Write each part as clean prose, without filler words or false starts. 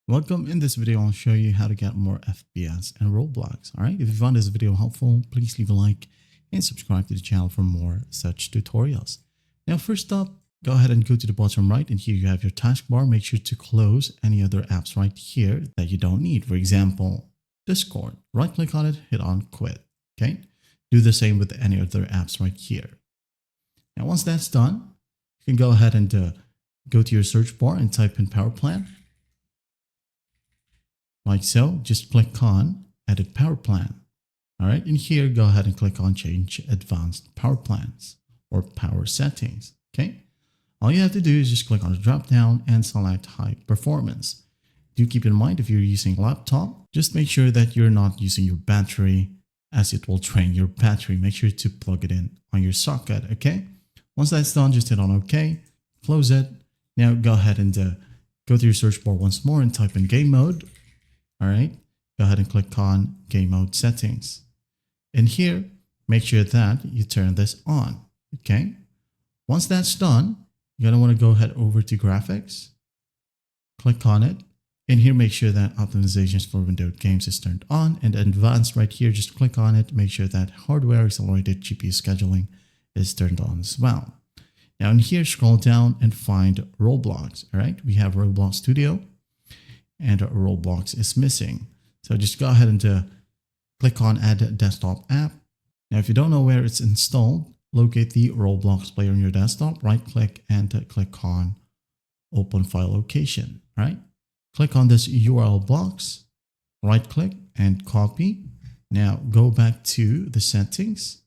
Welcome. In this video, I'll show you how to get more FPS in Roblox. Alright, if you found this video helpful, please leave a like and subscribe to the channel for more such tutorials. Now, first up, go ahead and go to the bottom right, and here you have your taskbar. Make sure to close any other apps right here that you don't need. For example, Discord. Right click on it, hit on quit. Okay, do the same with any other apps right here. Now, once that's done, you can go ahead and go to your search bar and type in power plan. Like so, just click on edit power plan. All right, and here go ahead and click on change advanced power plans or power settings. Okay, all you have to do is just click on the drop down and select high performance. Do keep in mind, if you're using a laptop, just make sure that you're not using your battery, as it will drain your battery. Make sure to plug it in on your socket. Okay, once that's done, just hit on OK, close it. Now go ahead and go to your search bar once more and type in game mode. All right, go ahead and click on game mode settings. In here, make sure that you turn this on. Okay, once that's done, you're gonna want to go ahead over to graphics, click on it. In here, make sure that optimizations for windowed games is turned on, and advanced right here, just click on it. Make sure that hardware accelerated GPU scheduling is turned on as well. Now in here, scroll down and find Roblox. All right, we have Roblox Studio, and Roblox is missing. So just go ahead and click on add desktop app. Now, if you don't know where it's installed, locate the Roblox player on your desktop, right click and click on open file location, right? Click on this URL box, right click and copy. Now go back to the settings,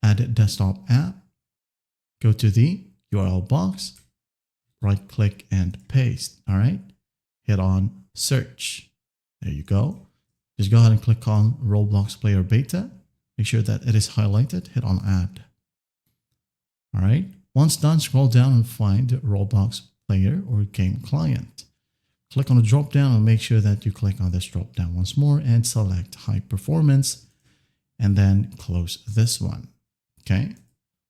add desktop app, go to the URL box, right click and paste, all right? Hit on search. There you go. Just go ahead and click on Roblox Player Beta. Make sure that it is highlighted. Hit on add. All right. Once done, scroll down and find Roblox Player or Game Client. Click on the drop down and make sure that you click on this drop down once more and select high performance, and then close this one. Okay.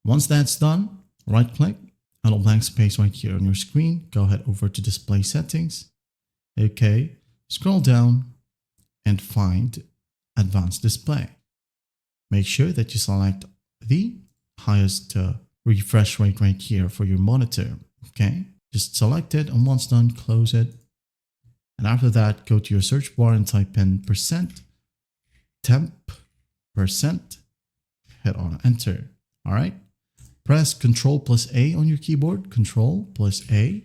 Once that's done, right click on a blank space right here on your screen. Go ahead over to display settings. Okay, scroll down and find advanced display. Make sure that you select the highest refresh rate right here for your monitor. Okay, just select it, and once done, close it. And after that, go to your search bar and type in %temp%, hit on enter. All right, press Ctrl+A on your keyboard, Ctrl+A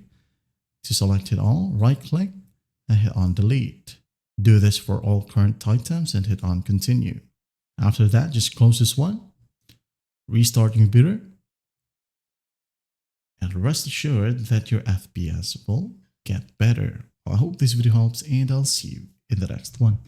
to select it all. Right click and hit on delete. Do this for all current items and hit on continue. After that, just close this one, restart your computer, and rest assured that your FPS will get better. I hope this video helps, and I'll see you in the next one.